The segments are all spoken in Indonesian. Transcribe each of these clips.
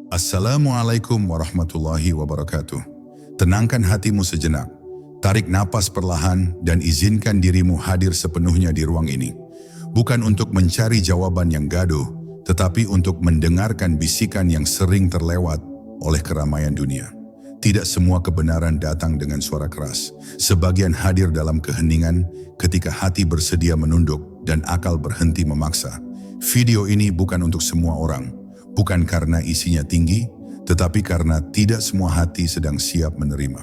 Assalamualaikum warahmatullahi wabarakatuh. Tenangkan hatimu sejenak, tarik napas perlahan dan izinkan dirimu hadir sepenuhnya di ruang ini. Bukan untuk mencari jawaban yang gaduh, tetapi untuk mendengarkan bisikan yang sering terlewat oleh keramaian dunia. Tidak semua kebenaran datang dengan suara keras. Sebagian hadir dalam keheningan ketika hati bersedia menunduk dan akal berhenti memaksa. Video ini bukan untuk semua orang. Bukan karena isinya tinggi, tetapi karena tidak semua hati sedang siap menerima.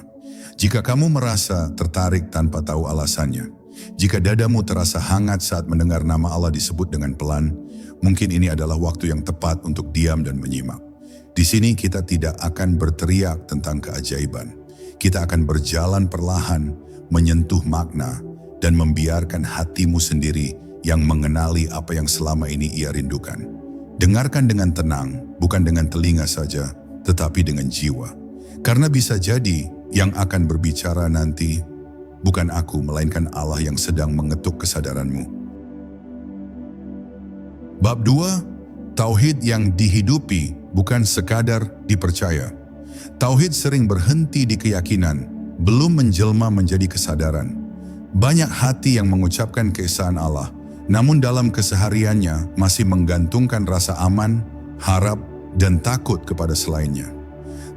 Jika kamu merasa tertarik tanpa tahu alasannya, jika dadamu terasa hangat saat mendengar nama Allah disebut dengan pelan, mungkin ini adalah waktu yang tepat untuk diam dan menyimak. Di sini kita tidak akan berteriak tentang keajaiban. Kita akan berjalan perlahan, menyentuh makna, dan membiarkan hatimu sendiri yang mengenali apa yang selama ini ia rindukan. Dengarkan dengan tenang, bukan dengan telinga saja, tetapi dengan jiwa. Karena bisa jadi yang akan berbicara nanti bukan aku, melainkan Allah yang sedang mengetuk kesadaranmu. Bab 2, Tauhid yang dihidupi bukan sekadar dipercaya. Tauhid sering berhenti di keyakinan, belum menjelma menjadi kesadaran. Banyak hati yang mengucapkan keesaan Allah, namun dalam kesehariannya masih menggantungkan rasa aman, harap, dan takut kepada selainnya.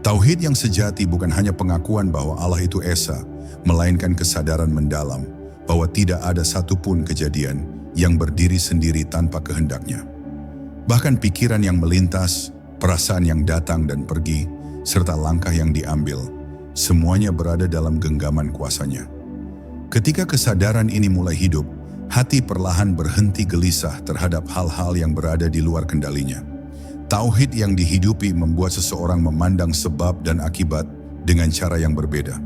Tauhid yang sejati bukan hanya pengakuan bahwa Allah itu esa, melainkan kesadaran mendalam bahwa tidak ada satupun kejadian yang berdiri sendiri tanpa kehendaknya. Bahkan pikiran yang melintas, perasaan yang datang dan pergi, serta langkah yang diambil, semuanya berada dalam genggaman kuasanya. Ketika kesadaran ini mulai hidup, hati perlahan berhenti gelisah terhadap hal-hal yang berada di luar kendalinya. Tauhid yang dihidupi membuat seseorang memandang sebab dan akibat dengan cara yang berbeda.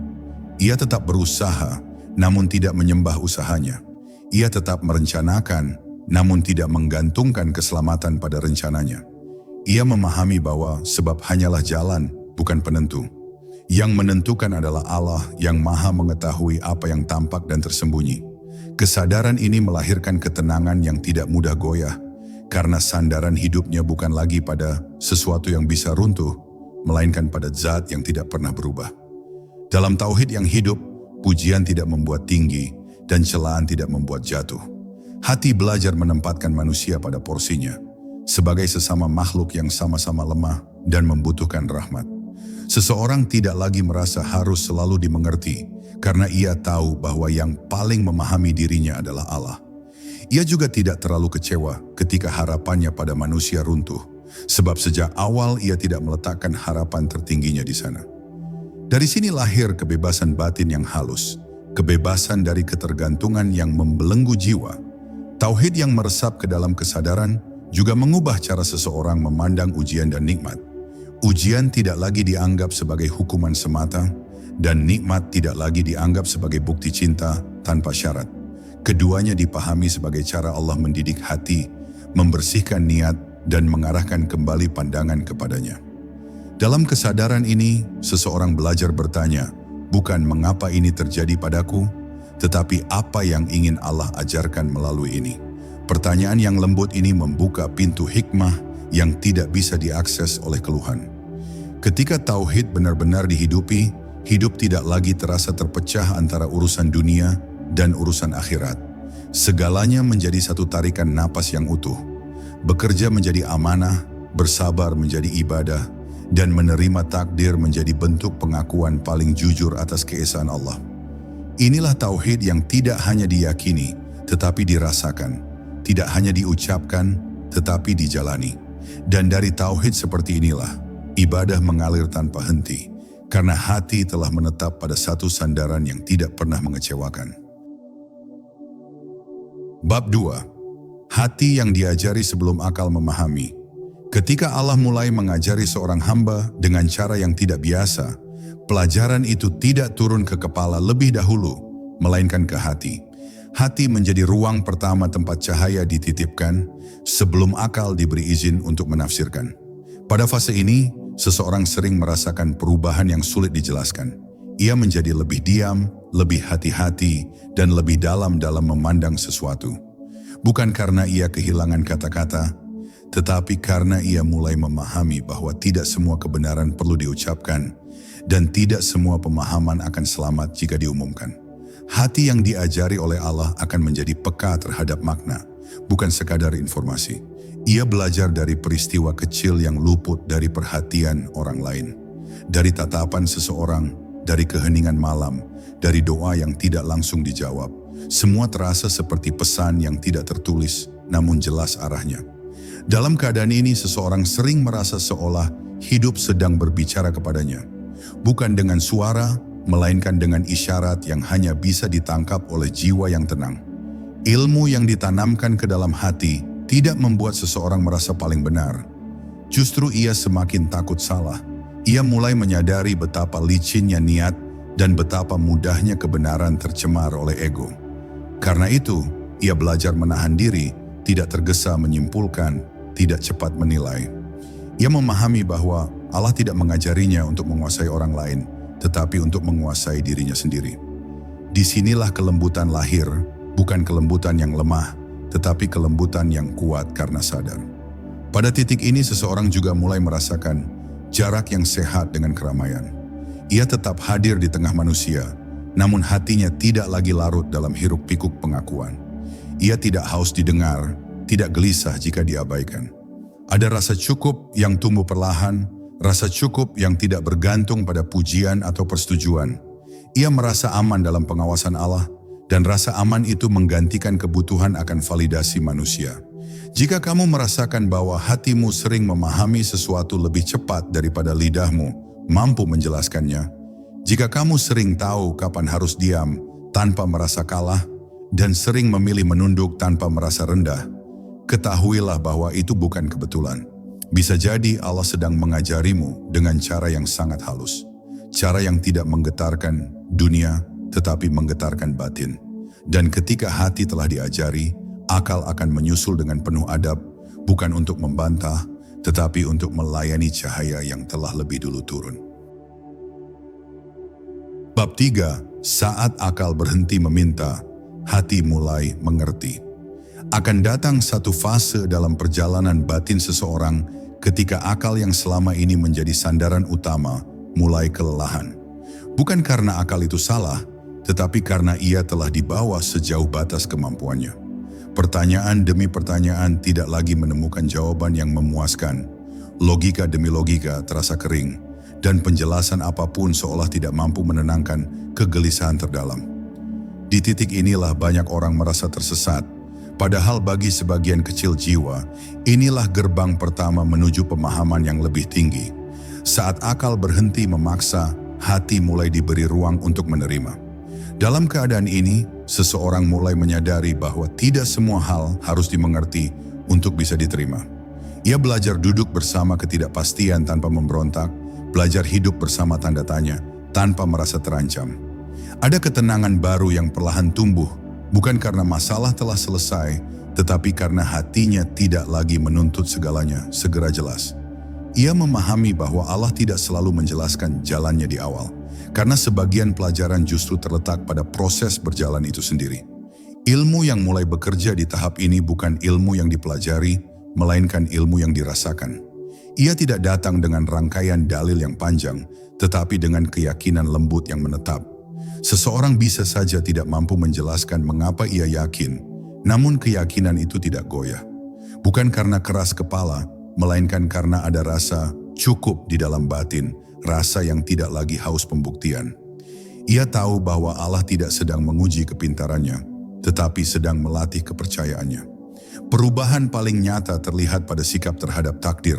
Ia tetap berusaha, namun tidak menyembah usahanya. Ia tetap merencanakan, namun tidak menggantungkan keselamatan pada rencananya. Ia memahami bahwa sebab hanyalah jalan, bukan penentu. Yang menentukan adalah Allah yang Maha mengetahui apa yang tampak dan tersembunyi. Kesadaran ini melahirkan ketenangan yang tidak mudah goyah, karena sandaran hidupnya bukan lagi pada sesuatu yang bisa runtuh, melainkan pada zat yang tidak pernah berubah. Dalam tauhid yang hidup, pujian tidak membuat tinggi dan celaan tidak membuat jatuh. Hati belajar menempatkan manusia pada porsinya, sebagai sesama makhluk yang sama-sama lemah dan membutuhkan rahmat. Seseorang tidak lagi merasa harus selalu dimengerti, karena ia tahu bahwa yang paling memahami dirinya adalah Allah. Ia juga tidak terlalu kecewa ketika harapannya pada manusia runtuh, sebab sejak awal ia tidak meletakkan harapan tertingginya di sana. Dari sini lahir kebebasan batin yang halus, kebebasan dari ketergantungan yang membelenggu jiwa. Tauhid yang meresap ke dalam kesadaran juga mengubah cara seseorang memandang ujian dan nikmat. Ujian tidak lagi dianggap sebagai hukuman semata, dan nikmat tidak lagi dianggap sebagai bukti cinta tanpa syarat. Keduanya dipahami sebagai cara Allah mendidik hati, membersihkan niat, dan mengarahkan kembali pandangan kepadanya. Dalam kesadaran ini, seseorang belajar bertanya, bukan mengapa ini terjadi padaku, tetapi apa yang ingin Allah ajarkan melalui ini. Pertanyaan yang lembut ini membuka pintu hikmah yang tidak bisa diakses oleh keluhan. Ketika tauhid benar-benar dihidupi, hidup tidak lagi terasa terpecah antara urusan dunia dan urusan akhirat. Segalanya menjadi satu tarikan napas yang utuh. Bekerja menjadi amanah, bersabar menjadi ibadah, dan menerima takdir menjadi bentuk pengakuan paling jujur atas keesaan Allah. Inilah tauhid yang tidak hanya diyakini, tetapi dirasakan. Tidak hanya diucapkan, tetapi dijalani. Dan dari tauhid seperti inilah, ibadah mengalir tanpa henti. Karena hati telah menetap pada satu sandaran yang tidak pernah mengecewakan. Bab 2, Hati yang diajari sebelum akal memahami. Ketika Allah mulai mengajari seorang hamba dengan cara yang tidak biasa, pelajaran itu tidak turun ke kepala lebih dahulu, melainkan ke hati. Hati menjadi ruang pertama tempat cahaya dititipkan sebelum akal diberi izin untuk menafsirkan. Pada fase ini, seseorang sering merasakan perubahan yang sulit dijelaskan. Ia menjadi lebih diam, lebih hati-hati, dan lebih dalam memandang sesuatu. Bukan karena ia kehilangan kata-kata, tetapi karena ia mulai memahami bahwa tidak semua kebenaran perlu diucapkan dan tidak semua pemahaman akan selamat jika diumumkan. Hati yang diajari oleh Allah akan menjadi peka terhadap makna, bukan sekadar informasi. Ia belajar dari peristiwa kecil yang luput dari perhatian orang lain, dari tatapan seseorang, dari keheningan malam, dari doa yang tidak langsung dijawab. Semua terasa seperti pesan yang tidak tertulis, namun jelas arahnya. Dalam keadaan ini, seseorang sering merasa seolah hidup sedang berbicara kepadanya. Bukan dengan suara, melainkan dengan isyarat yang hanya bisa ditangkap oleh jiwa yang tenang. Ilmu yang ditanamkan ke dalam hati tidak membuat seseorang merasa paling benar. Justru ia semakin takut salah. Ia mulai menyadari betapa licinnya niat dan betapa mudahnya kebenaran tercemar oleh ego. Karena itu, ia belajar menahan diri, tidak tergesa menyimpulkan, tidak cepat menilai. Ia memahami bahwa Allah tidak mengajarinya untuk menguasai orang lain, tetapi untuk menguasai dirinya sendiri. Disinilah kelembutan lahir, bukan kelembutan yang lemah, tetapi kelembutan yang kuat karena sadar. Pada titik ini seseorang juga mulai merasakan jarak yang sehat dengan keramaian. Ia tetap hadir di tengah manusia, namun hatinya tidak lagi larut dalam hiruk-pikuk pengakuan. Ia tidak haus didengar, tidak gelisah jika diabaikan. Ada rasa cukup yang tumbuh perlahan, rasa cukup yang tidak bergantung pada pujian atau persetujuan. Ia merasa aman dalam pengawasan Allah, dan rasa aman itu menggantikan kebutuhan akan validasi manusia. Jika kamu merasakan bahwa hatimu sering memahami sesuatu lebih cepat daripada lidahmu mampu menjelaskannya, jika kamu sering tahu kapan harus diam tanpa merasa kalah, dan sering memilih menunduk tanpa merasa rendah, ketahuilah bahwa itu bukan kebetulan. Bisa jadi Allah sedang mengajarimu dengan cara yang sangat halus. Cara yang tidak menggetarkan dunia, tetapi menggetarkan batin. Dan ketika hati telah diajari, akal akan menyusul dengan penuh adab, bukan untuk membantah, tetapi untuk melayani cahaya yang telah lebih dulu turun. Bab 3, saat akal berhenti meminta, hati mulai mengerti. Akan datang satu fase dalam perjalanan batin seseorang ketika akal yang selama ini menjadi sandaran utama mulai kelelahan. Bukan karena akal itu salah, tetapi karena ia telah dibawa sejauh batas kemampuannya. Pertanyaan demi pertanyaan tidak lagi menemukan jawaban yang memuaskan. Logika demi logika terasa kering, dan penjelasan apapun seolah tidak mampu menenangkan kegelisahan terdalam. Di titik inilah banyak orang merasa tersesat, padahal bagi sebagian kecil jiwa, inilah gerbang pertama menuju pemahaman yang lebih tinggi. Saat akal berhenti memaksa, hati mulai diberi ruang untuk menerima. Dalam keadaan ini, seseorang mulai menyadari bahwa tidak semua hal harus dimengerti untuk bisa diterima. Ia belajar duduk bersama ketidakpastian tanpa memberontak, belajar hidup bersama tanda tanya tanpa merasa terancam. Ada ketenangan baru yang perlahan tumbuh, bukan karena masalah telah selesai, tetapi karena hatinya tidak lagi menuntut segalanya segera jelas. Ia memahami bahwa Allah tidak selalu menjelaskan jalannya di awal, karena sebagian pelajaran justru terletak pada proses berjalan itu sendiri. Ilmu yang mulai bekerja di tahap ini bukan ilmu yang dipelajari, melainkan ilmu yang dirasakan. Ia tidak datang dengan rangkaian dalil yang panjang, tetapi dengan keyakinan lembut yang menetap. Seseorang bisa saja tidak mampu menjelaskan mengapa ia yakin, namun keyakinan itu tidak goyah. Bukan karena keras kepala, melainkan karena ada rasa cukup di dalam batin, rasa yang tidak lagi haus pembuktian. Ia tahu bahwa Allah tidak sedang menguji kepintarannya, tetapi sedang melatih kepercayaannya. Perubahan paling nyata terlihat pada sikap terhadap takdir.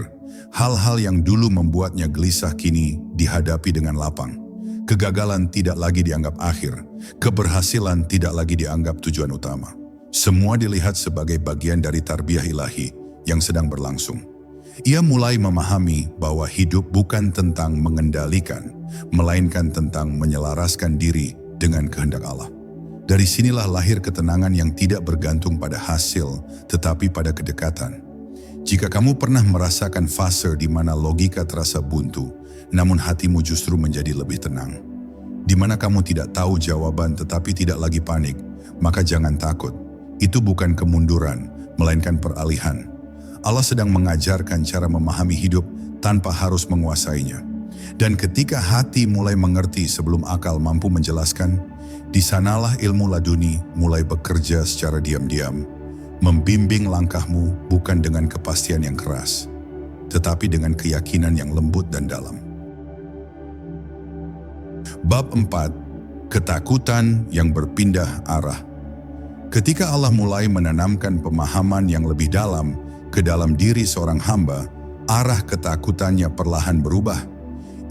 Hal-hal yang dulu membuatnya gelisah kini dihadapi dengan lapang. Kegagalan tidak lagi dianggap akhir, keberhasilan tidak lagi dianggap tujuan utama. Semua dilihat sebagai bagian dari tarbiyah ilahi yang sedang berlangsung. Ia mulai memahami bahwa hidup bukan tentang mengendalikan, melainkan tentang menyelaraskan diri dengan kehendak Allah. Dari sinilah lahir ketenangan yang tidak bergantung pada hasil, tetapi pada kedekatan. Jika kamu pernah merasakan fase di mana logika terasa buntu, namun hatimu justru menjadi lebih tenang, di mana kamu tidak tahu jawaban tetapi tidak lagi panik, maka jangan takut. Itu bukan kemunduran, melainkan peralihan. Allah sedang mengajarkan cara memahami hidup tanpa harus menguasainya. Dan ketika hati mulai mengerti sebelum akal mampu menjelaskan, di sanalah ilmu laduni mulai bekerja secara diam-diam, membimbing langkahmu bukan dengan kepastian yang keras, tetapi dengan keyakinan yang lembut dan dalam. Bab 4. Ketakutan yang berpindah arah. Ketika Allah mulai menanamkan pemahaman yang lebih dalam ke dalam diri seorang hamba, arah ketakutannya perlahan berubah.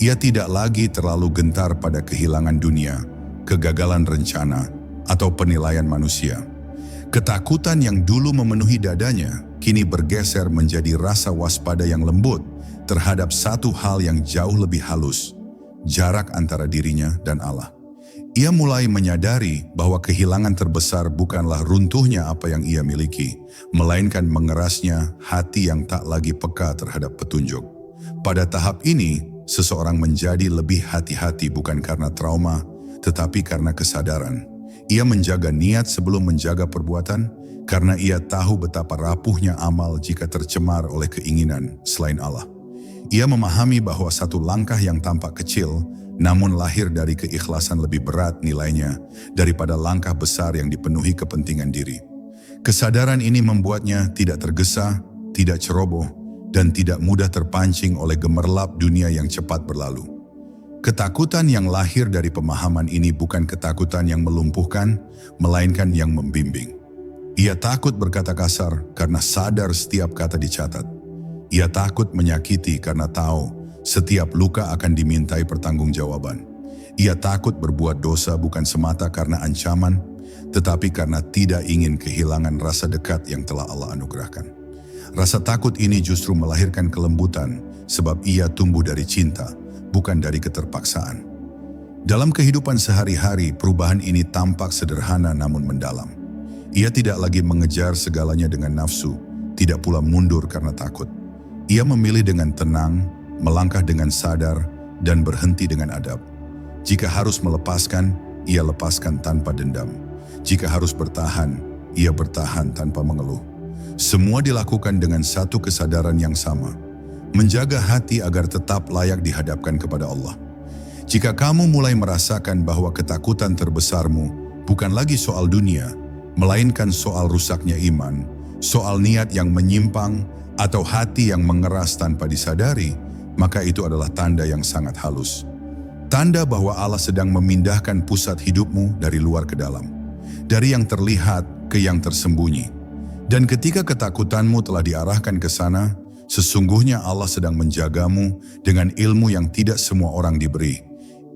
Ia tidak lagi terlalu gentar pada kehilangan dunia, kegagalan rencana, atau penilaian manusia. Ketakutan yang dulu memenuhi dadanya kini bergeser menjadi rasa waspada yang lembut terhadap satu hal yang jauh lebih halus, jarak antara dirinya dan Allah. Ia mulai menyadari bahwa kehilangan terbesar bukanlah runtuhnya apa yang ia miliki, melainkan mengerasnya hati yang tak lagi peka terhadap petunjuk. Pada tahap ini, seseorang menjadi lebih hati-hati bukan karena trauma, tetapi karena kesadaran. Ia menjaga niat sebelum menjaga perbuatan, karena ia tahu betapa rapuhnya amal jika tercemar oleh keinginan selain Allah. Ia memahami bahwa satu langkah yang tampak kecil, namun lahir dari keikhlasan lebih berat nilainya daripada langkah besar yang dipenuhi kepentingan diri. Kesadaran ini membuatnya tidak tergesa, tidak ceroboh, dan tidak mudah terpancing oleh gemerlap dunia yang cepat berlalu. Ketakutan yang lahir dari pemahaman ini bukan ketakutan yang melumpuhkan, melainkan yang membimbing. Ia takut berkata kasar karena sadar setiap kata dicatat. Ia takut menyakiti karena tahu setiap luka akan dimintai pertanggungjawaban. Ia takut berbuat dosa bukan semata karena ancaman, tetapi karena tidak ingin kehilangan rasa dekat yang telah Allah anugerahkan. Rasa takut ini justru melahirkan kelembutan, sebab ia tumbuh dari cinta, bukan dari keterpaksaan. Dalam kehidupan sehari-hari, perubahan ini tampak sederhana namun mendalam. Ia tidak lagi mengejar segalanya dengan nafsu, tidak pula mundur karena takut. Ia memilih dengan tenang, melangkah dengan sadar, dan berhenti dengan adab. Jika harus melepaskan, ia lepaskan tanpa dendam. Jika harus bertahan, ia bertahan tanpa mengeluh. Semua dilakukan dengan satu kesadaran yang sama, menjaga hati agar tetap layak dihadapkan kepada Allah. Jika kamu mulai merasakan bahwa ketakutan terbesarmu bukan lagi soal dunia, melainkan soal rusaknya iman, soal niat yang menyimpang, atau hati yang mengeras tanpa disadari, maka itu adalah tanda yang sangat halus. Tanda bahwa Allah sedang memindahkan pusat hidupmu dari luar ke dalam, dari yang terlihat ke yang tersembunyi. Dan ketika ketakutanmu telah diarahkan ke sana, sesungguhnya Allah sedang menjagamu dengan ilmu yang tidak semua orang diberi.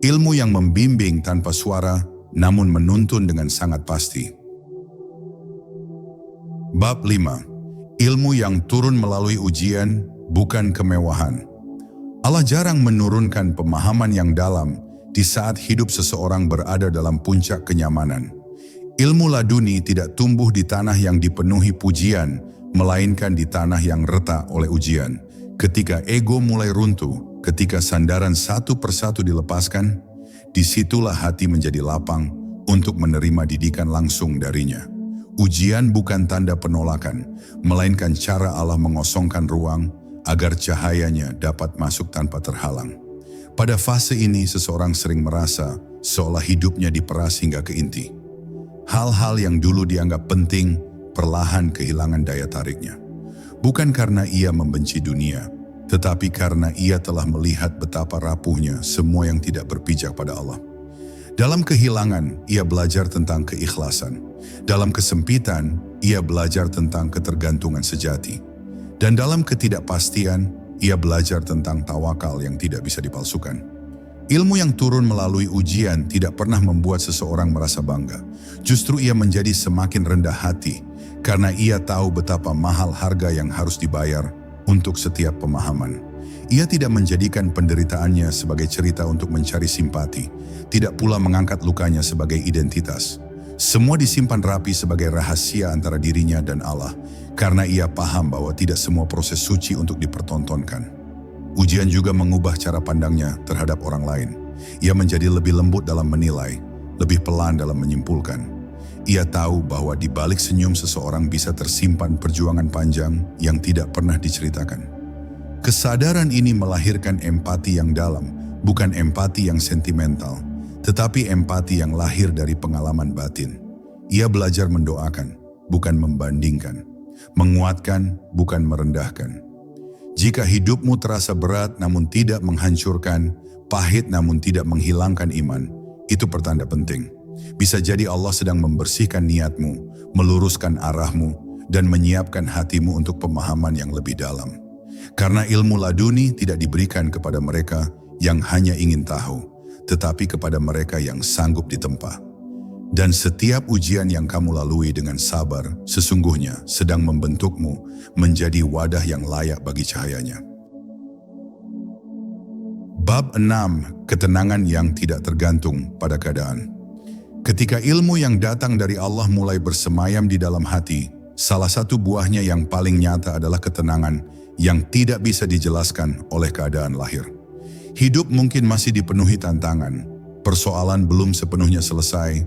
Ilmu yang membimbing tanpa suara, namun menuntun dengan sangat pasti. Bab 5. Ilmu yang turun melalui ujian, bukan kemewahan. Allah jarang menurunkan pemahaman yang dalam di saat hidup seseorang berada dalam puncak kenyamanan. Ilmu laduni tidak tumbuh di tanah yang dipenuhi pujian, melainkan di tanah yang retak oleh ujian. Ketika ego mulai runtuh, ketika sandaran satu persatu dilepaskan, disitulah hati menjadi lapang untuk menerima didikan langsung darinya. Ujian bukan tanda penolakan, melainkan cara Allah mengosongkan ruang agar cahayanya dapat masuk tanpa terhalang. Pada fase ini, seseorang sering merasa seolah hidupnya diperas hingga ke inti. Hal-hal yang dulu dianggap penting, perlahan kehilangan daya tariknya. Bukan karena ia membenci dunia, tetapi karena ia telah melihat betapa rapuhnya semua yang tidak berpijak pada Allah. Dalam kehilangan, ia belajar tentang keikhlasan. Dalam kesempitan, ia belajar tentang ketergantungan sejati. Dan dalam ketidakpastian, ia belajar tentang tawakal yang tidak bisa dipalsukan. Ilmu yang turun melalui ujian tidak pernah membuat seseorang merasa bangga. Justru ia menjadi semakin rendah hati, karena ia tahu betapa mahal harga yang harus dibayar untuk setiap pemahaman. Ia tidak menjadikan penderitaannya sebagai cerita untuk mencari simpati, tidak pula mengangkat lukanya sebagai identitas. Semua disimpan rapi sebagai rahasia antara dirinya dan Allah, karena ia paham bahwa tidak semua proses suci untuk dipertontonkan. Ujian juga mengubah cara pandangnya terhadap orang lain. Ia menjadi lebih lembut dalam menilai, lebih pelan dalam menyimpulkan. Ia tahu bahwa di balik senyum seseorang bisa tersimpan perjuangan panjang yang tidak pernah diceritakan. Kesadaran ini melahirkan empati yang dalam, bukan empati yang sentimental, tetapi empati yang lahir dari pengalaman batin. Ia belajar mendoakan, bukan membandingkan, menguatkan, bukan merendahkan. Jika hidupmu terasa berat namun tidak menghancurkan, pahit namun tidak menghilangkan iman, itu pertanda penting. Bisa jadi Allah sedang membersihkan niatmu, meluruskan arahmu, dan menyiapkan hatimu untuk pemahaman yang lebih dalam. Karena ilmu laduni tidak diberikan kepada mereka yang hanya ingin tahu, tetapi kepada mereka yang sanggup ditempa. Dan setiap ujian yang kamu lalui dengan sabar, sesungguhnya sedang membentukmu menjadi wadah yang layak bagi cahayanya. Bab 6. Ketenangan yang tidak tergantung pada keadaan. Ketika ilmu yang datang dari Allah mulai bersemayam di dalam hati, salah satu buahnya yang paling nyata adalah ketenangan yang tidak bisa dijelaskan oleh keadaan lahir. Hidup mungkin masih dipenuhi tantangan, persoalan belum sepenuhnya selesai,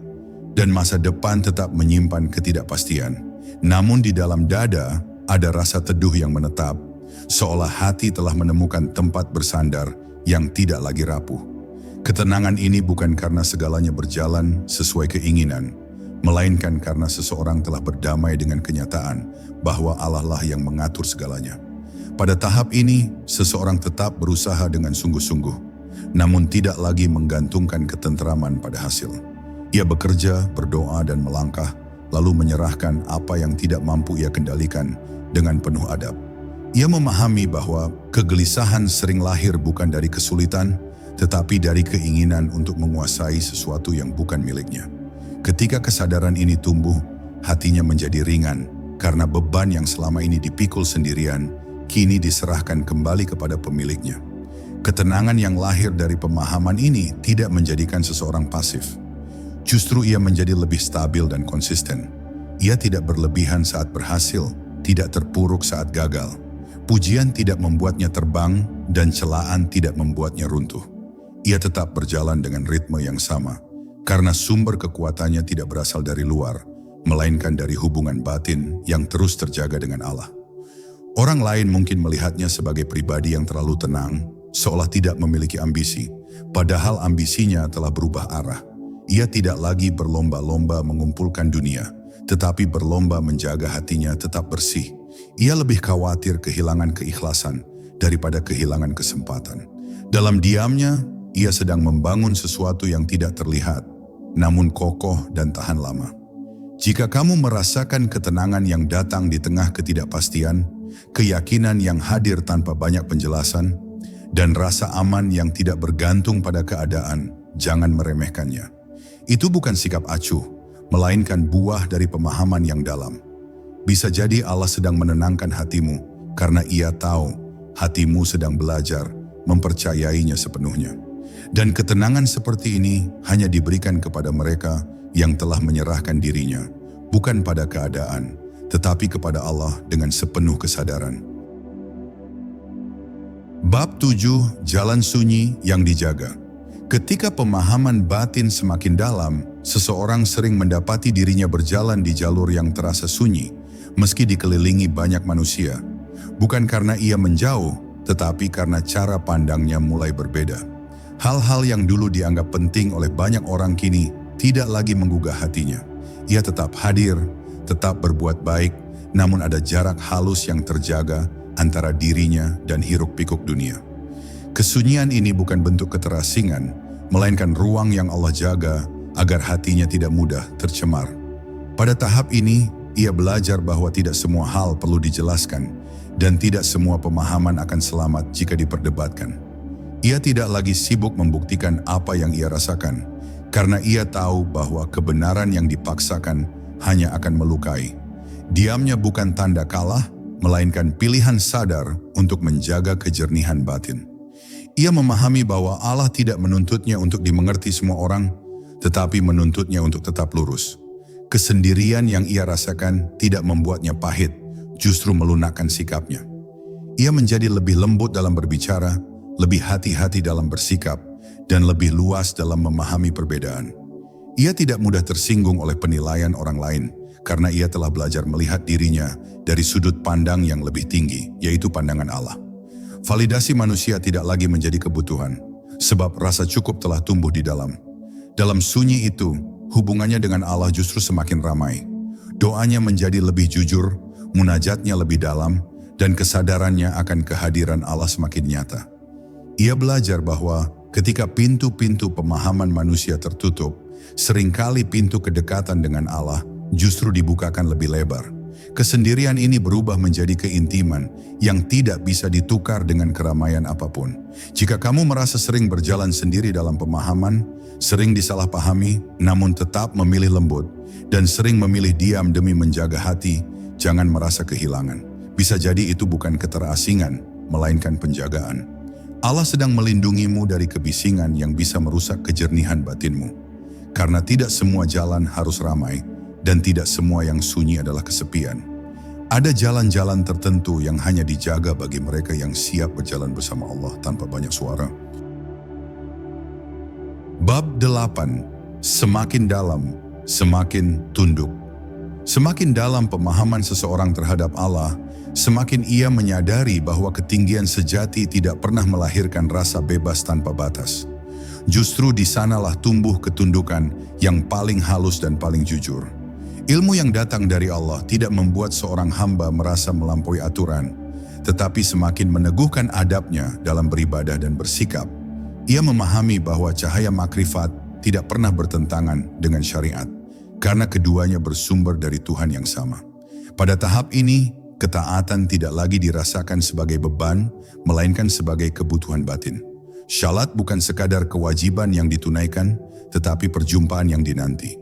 dan masa depan tetap menyimpan ketidakpastian. Namun di dalam dada ada rasa teduh yang menetap, seolah hati telah menemukan tempat bersandar yang tidak lagi rapuh. Ketenangan ini bukan karena segalanya berjalan sesuai keinginan, melainkan karena seseorang telah berdamai dengan kenyataan bahwa Allah lah yang mengatur segalanya. Pada tahap ini, seseorang tetap berusaha dengan sungguh-sungguh, namun tidak lagi menggantungkan ketenteraman pada hasil. Ia bekerja, berdoa, dan melangkah, lalu menyerahkan apa yang tidak mampu ia kendalikan dengan penuh adab. Ia memahami bahwa kegelisahan sering lahir bukan dari kesulitan, tetapi dari keinginan untuk menguasai sesuatu yang bukan miliknya. Ketika kesadaran ini tumbuh, hatinya menjadi ringan, karena beban yang selama ini dipikul sendirian, kini diserahkan kembali kepada pemiliknya. Ketenangan yang lahir dari pemahaman ini tidak menjadikan seseorang pasif. Justru ia menjadi lebih stabil dan konsisten. Ia tidak berlebihan saat berhasil, tidak terpuruk saat gagal. Pujian tidak membuatnya terbang dan celaan tidak membuatnya runtuh. Ia tetap berjalan dengan ritme yang sama, karena sumber kekuatannya tidak berasal dari luar, melainkan dari hubungan batin yang terus terjaga dengan Allah. Orang lain mungkin melihatnya sebagai pribadi yang terlalu tenang, seolah tidak memiliki ambisi, padahal ambisinya telah berubah arah. Ia tidak lagi berlomba-lomba mengumpulkan dunia, tetapi berlomba menjaga hatinya tetap bersih. Ia lebih khawatir kehilangan keikhlasan daripada kehilangan kesempatan. Dalam diamnya, ia sedang membangun sesuatu yang tidak terlihat, namun kokoh dan tahan lama. Jika kamu merasakan ketenangan yang datang di tengah ketidakpastian, keyakinan yang hadir tanpa banyak penjelasan, dan rasa aman yang tidak bergantung pada keadaan, jangan meremehkannya. Itu bukan sikap acuh, melainkan buah dari pemahaman yang dalam. Bisa jadi Allah sedang menenangkan hatimu, karena Ia tahu hatimu sedang belajar mempercayainya sepenuhnya. Dan ketenangan seperti ini hanya diberikan kepada mereka yang telah menyerahkan dirinya, bukan pada keadaan, tetapi kepada Allah dengan sepenuh kesadaran. Bab 7. Jalan sunyi yang dijaga. Ketika pemahaman batin semakin dalam, seseorang sering mendapati dirinya berjalan di jalur yang terasa sunyi, meski dikelilingi banyak manusia. Bukan karena ia menjauh, tetapi karena cara pandangnya mulai berbeda. Hal-hal yang dulu dianggap penting oleh banyak orang kini tidak lagi menggugah hatinya. Ia tetap hadir, tetap berbuat baik, namun ada jarak halus yang terjaga antara dirinya dan hiruk-pikuk dunia. Kesunyian ini bukan bentuk keterasingan, melainkan ruang yang Allah jaga agar hatinya tidak mudah tercemar. Pada tahap ini, ia belajar bahwa tidak semua hal perlu dijelaskan dan tidak semua pemahaman akan selamat jika diperdebatkan. Ia tidak lagi sibuk membuktikan apa yang ia rasakan, karena ia tahu bahwa kebenaran yang dipaksakan hanya akan melukai. Diamnya bukan tanda kalah, melainkan pilihan sadar untuk menjaga kejernihan batin. Ia memahami bahwa Allah tidak menuntutnya untuk dimengerti semua orang, tetapi menuntutnya untuk tetap lurus. Kesendirian yang ia rasakan tidak membuatnya pahit, justru melunakkan sikapnya. Ia menjadi lebih lembut dalam berbicara, lebih hati-hati dalam bersikap, dan lebih luas dalam memahami perbedaan. Ia tidak mudah tersinggung oleh penilaian orang lain karena ia telah belajar melihat dirinya dari sudut pandang yang lebih tinggi, yaitu pandangan Allah. Validasi manusia tidak lagi menjadi kebutuhan, sebab rasa cukup telah tumbuh di dalam. Dalam sunyi itu, hubungannya dengan Allah justru semakin ramai. Doanya menjadi lebih jujur, munajatnya lebih dalam, dan kesadarannya akan kehadiran Allah semakin nyata. Ia belajar bahwa ketika pintu-pintu pemahaman manusia tertutup, seringkali pintu kedekatan dengan Allah justru dibukakan lebih lebar. Kesendirian ini berubah menjadi keintiman yang tidak bisa ditukar dengan keramaian apapun. Jika kamu merasa sering berjalan sendiri dalam pemahaman, sering disalahpahami, namun tetap memilih lembut, dan sering memilih diam demi menjaga hati, jangan merasa kehilangan. Bisa jadi itu bukan keterasingan, melainkan penjagaan. Allah sedang melindungimu dari kebisingan yang bisa merusak kejernihan batinmu. Karena tidak semua jalan harus ramai, dan tidak semua yang sunyi adalah kesepian. Ada jalan-jalan tertentu yang hanya dijaga bagi mereka yang siap berjalan bersama Allah tanpa banyak suara. Bab 8. Semakin dalam, semakin tunduk. Semakin dalam pemahaman seseorang terhadap Allah, semakin ia menyadari bahwa ketinggian sejati tidak pernah melahirkan rasa bebas tanpa batas. Justru di sanalah tumbuh ketundukan yang paling halus dan paling jujur. Ilmu yang datang dari Allah tidak membuat seorang hamba merasa melampaui aturan, tetapi semakin meneguhkan adabnya dalam beribadah dan bersikap. Ia memahami bahwa cahaya makrifat tidak pernah bertentangan dengan syariat, karena keduanya bersumber dari Tuhan yang sama. Pada tahap ini, ketaatan tidak lagi dirasakan sebagai beban, melainkan sebagai kebutuhan batin. Syalat bukan sekadar kewajiban yang ditunaikan, tetapi perjumpaan yang dinanti.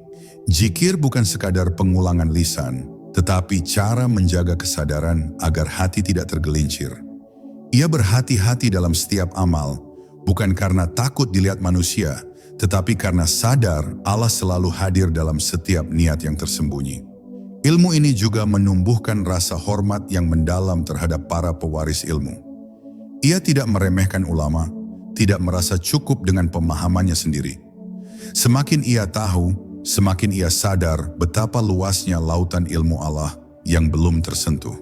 Zikir bukan sekadar pengulangan lisan, tetapi cara menjaga kesadaran agar hati tidak tergelincir. Ia berhati-hati dalam setiap amal, bukan karena takut dilihat manusia, tetapi karena sadar Allah selalu hadir dalam setiap niat yang tersembunyi. Ilmu ini juga menumbuhkan rasa hormat yang mendalam terhadap para pewaris ilmu. Ia tidak meremehkan ulama, tidak merasa cukup dengan pemahamannya sendiri. Semakin ia tahu, semakin ia sadar betapa luasnya lautan ilmu Allah yang belum tersentuh.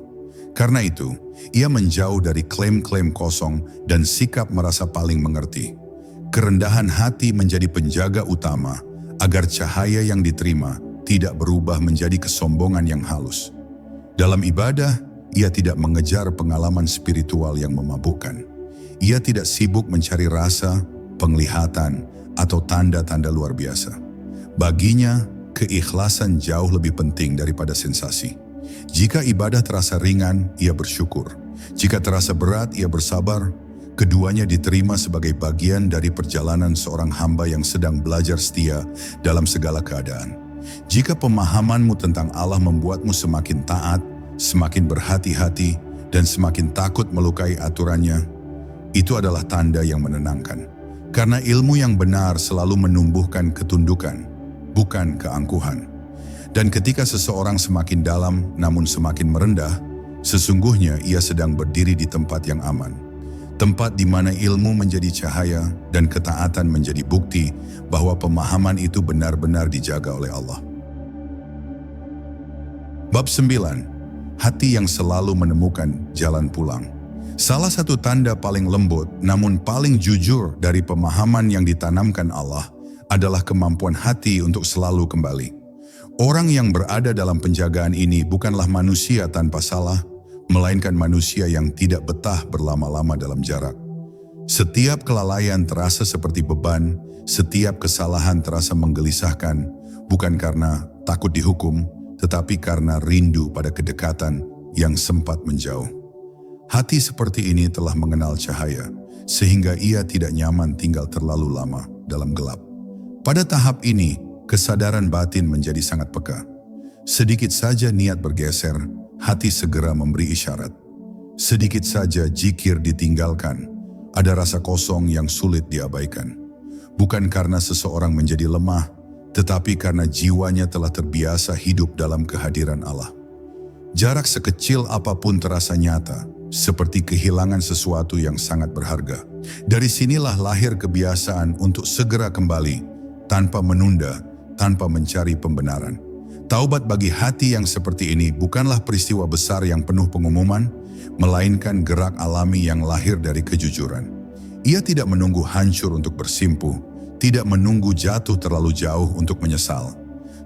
Karena itu, ia menjauh dari klaim-klaim kosong dan sikap merasa paling mengerti. Kerendahan hati menjadi penjaga utama agar cahaya yang diterima tidak berubah menjadi kesombongan yang halus. Dalam ibadah, ia tidak mengejar pengalaman spiritual yang memabukkan. Ia tidak sibuk mencari rasa, penglihatan, atau tanda-tanda luar biasa. Baginya, keikhlasan jauh lebih penting daripada sensasi. Jika ibadah terasa ringan, ia bersyukur. Jika terasa berat, ia bersabar. Keduanya diterima sebagai bagian dari perjalanan seorang hamba yang sedang belajar setia dalam segala keadaan. Jika pemahamanmu tentang Allah membuatmu semakin taat, semakin berhati-hati, dan semakin takut melukai aturannya, itu adalah tanda yang menenangkan. Karena ilmu yang benar selalu menumbuhkan ketundukan, bukan keangkuhan. Dan ketika seseorang semakin dalam namun semakin merendah, sesungguhnya ia sedang berdiri di tempat yang aman. Tempat di mana ilmu menjadi cahaya dan ketaatan menjadi bukti bahwa pemahaman itu benar-benar dijaga oleh Allah. Bab 9. Hati yang selalu menemukan jalan pulang. Salah satu tanda paling lembut namun paling jujur dari pemahaman yang ditanamkan Allah adalah kemampuan hati untuk selalu kembali. Orang yang berada dalam penjagaan ini bukanlah manusia tanpa salah, melainkan manusia yang tidak betah berlama-lama dalam jarak. Setiap kelalaian terasa seperti beban, setiap kesalahan terasa menggelisahkan, bukan karena takut dihukum, tetapi karena rindu pada kedekatan yang sempat menjauh. Hati seperti ini telah mengenal cahaya, sehingga ia tidak nyaman tinggal terlalu lama dalam gelap. Pada tahap ini, kesadaran batin menjadi sangat peka. Sedikit saja niat bergeser, hati segera memberi isyarat. Sedikit saja zikir ditinggalkan, ada rasa kosong yang sulit diabaikan. Bukan karena seseorang menjadi lemah, tetapi karena jiwanya telah terbiasa hidup dalam kehadiran Allah. Jarak sekecil apapun terasa nyata, seperti kehilangan sesuatu yang sangat berharga. Dari sinilah lahir kebiasaan untuk segera kembali, tanpa menunda, tanpa mencari pembenaran. Taubat bagi hati yang seperti ini bukanlah peristiwa besar yang penuh pengumuman, melainkan gerak alami yang lahir dari kejujuran. Ia tidak menunggu hancur untuk bersimpuh, tidak menunggu jatuh terlalu jauh untuk menyesal.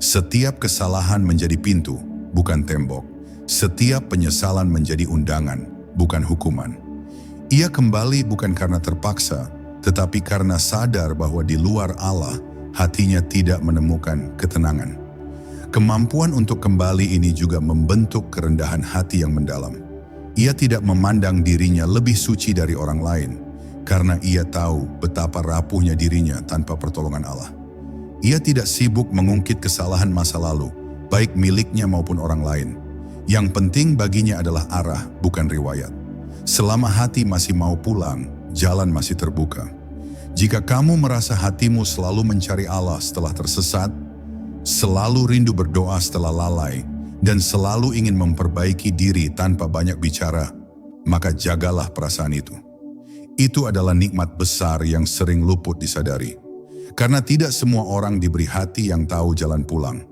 Setiap kesalahan menjadi pintu, bukan tembok. Setiap penyesalan menjadi undangan, bukan hukuman. Ia kembali bukan karena terpaksa, tetapi karena sadar bahwa di luar Allah, hatinya tidak menemukan ketenangan. Kemampuan untuk kembali ini juga membentuk kerendahan hati yang mendalam. Ia tidak memandang dirinya lebih suci dari orang lain, karena ia tahu betapa rapuhnya dirinya tanpa pertolongan Allah. Ia tidak sibuk mengungkit kesalahan masa lalu, baik miliknya maupun orang lain. Yang penting baginya adalah arah, bukan riwayat. Selama hati masih mau pulang, jalan masih terbuka. Jika kamu merasa hatimu selalu mencari Allah setelah tersesat, selalu rindu berdoa setelah lalai, dan selalu ingin memperbaiki diri tanpa banyak bicara, maka jagalah perasaan itu. Itu adalah nikmat besar yang sering luput disadari. Karena tidak semua orang diberi hati yang tahu jalan pulang.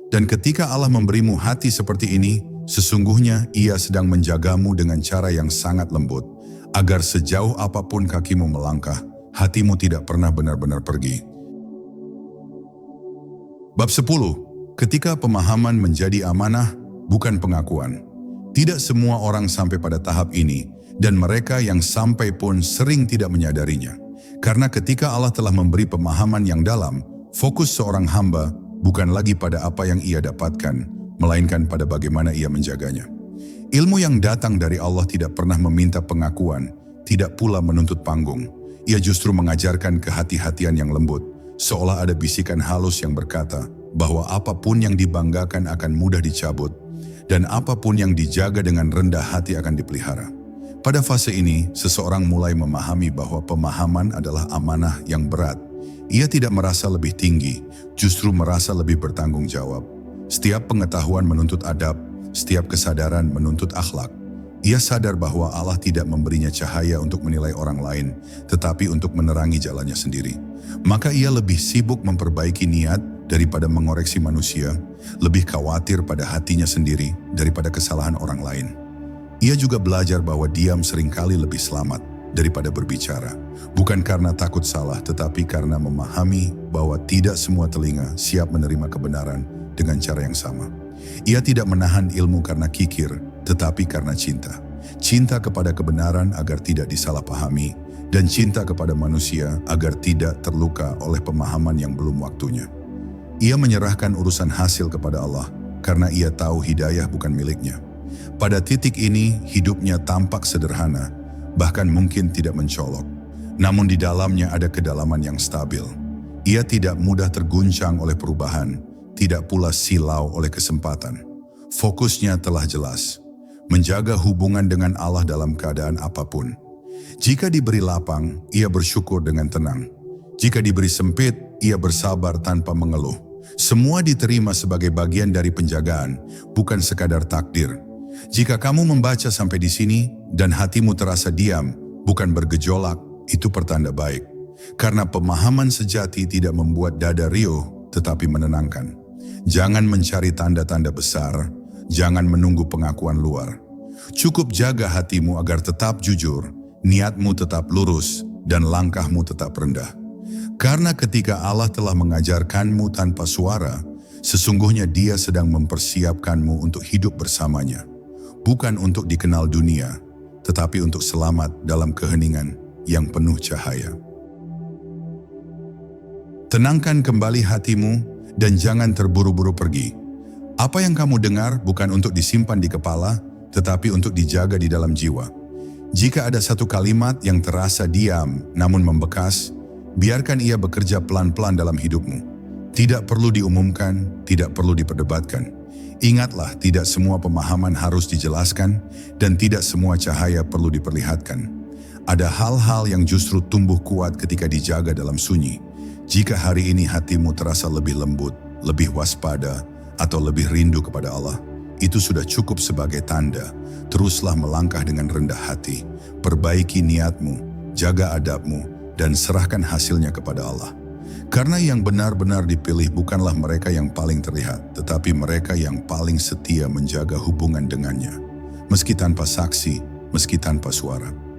Dan ketika Allah memberimu hati seperti ini, sesungguhnya Ia sedang menjagamu dengan cara yang sangat lembut, agar sejauh apapun kakimu melangkah, hatimu tidak pernah benar-benar pergi. Bab 10. Ketika pemahaman menjadi amanah, bukan pengakuan. Tidak semua orang sampai pada tahap ini, dan mereka yang sampai pun sering tidak menyadarinya. Karena ketika Allah telah memberi pemahaman yang dalam, fokus seorang hamba bukan lagi pada apa yang ia dapatkan, melainkan pada bagaimana ia menjaganya. Ilmu yang datang dari Allah tidak pernah meminta pengakuan, tidak pula menuntut panggung. Ia justru mengajarkan kehati-hatian yang lembut, seolah ada bisikan halus yang berkata bahwa apapun yang dibanggakan akan mudah dicabut, dan apapun yang dijaga dengan rendah hati akan dipelihara. Pada fase ini, seseorang mulai memahami bahwa pemahaman adalah amanah yang berat. Ia tidak merasa lebih tinggi, justru merasa lebih bertanggung jawab. Setiap pengetahuan menuntut adab, setiap kesadaran menuntut akhlak. Ia sadar bahwa Allah tidak memberinya cahaya untuk menilai orang lain, tetapi untuk menerangi jalannya sendiri. Maka ia lebih sibuk memperbaiki niat daripada mengoreksi manusia, lebih khawatir pada hatinya sendiri daripada kesalahan orang lain. Ia juga belajar bahwa diam seringkali lebih selamat daripada berbicara, bukan karena takut salah, tetapi karena memahami bahwa tidak semua telinga siap menerima kebenaran dengan cara yang sama. Ia tidak menahan ilmu karena kikir, tetapi karena cinta. Cinta kepada kebenaran agar tidak disalahpahami, dan cinta kepada manusia agar tidak terluka oleh pemahaman yang belum waktunya. Ia menyerahkan urusan hasil kepada Allah, karena ia tahu hidayah bukan miliknya. Pada titik ini, hidupnya tampak sederhana, bahkan mungkin tidak mencolok. Namun di dalamnya ada kedalaman yang stabil. Ia tidak mudah terguncang oleh perubahan, tidak pula silau oleh kesempatan. Fokusnya telah jelas, menjaga hubungan dengan Allah dalam keadaan apapun. Jika diberi lapang, ia bersyukur dengan tenang. Jika diberi sempit, ia bersabar tanpa mengeluh. Semua diterima sebagai bagian dari penjagaan, bukan sekadar takdir. Jika kamu membaca sampai di sini dan hatimu terasa diam, bukan bergejolak, itu pertanda baik. Karena pemahaman sejati tidak membuat dada riuh, tetapi menenangkan. Jangan mencari tanda-tanda besar, jangan menunggu pengakuan luar. Cukup jaga hatimu agar tetap jujur, niatmu tetap lurus, dan langkahmu tetap rendah. Karena ketika Allah telah mengajarkanmu tanpa suara, sesungguhnya Dia sedang mempersiapkanmu untuk hidup bersamanya. Bukan untuk dikenal dunia, tetapi untuk selamat dalam keheningan yang penuh cahaya. Tenangkan kembali hatimu dan jangan terburu-buru pergi. Apa yang kamu dengar bukan untuk disimpan di kepala, tetapi untuk dijaga di dalam jiwa. Jika ada satu kalimat yang terasa diam namun membekas, biarkan ia bekerja pelan-pelan dalam hidupmu. Tidak perlu diumumkan, tidak perlu diperdebatkan. Ingatlah, tidak semua pemahaman harus dijelaskan dan tidak semua cahaya perlu diperlihatkan. Ada hal-hal yang justru tumbuh kuat ketika dijaga dalam sunyi. Jika hari ini hatimu terasa lebih lembut, lebih waspada, atau lebih rindu kepada Allah, itu sudah cukup sebagai tanda. Teruslah melangkah dengan rendah hati, perbaiki niatmu, jaga adabmu, dan serahkan hasilnya kepada Allah. Karena yang benar-benar dipilih bukanlah mereka yang paling terlihat, tetapi mereka yang paling setia menjaga hubungan dengannya. Meski tanpa saksi, meski tanpa suara.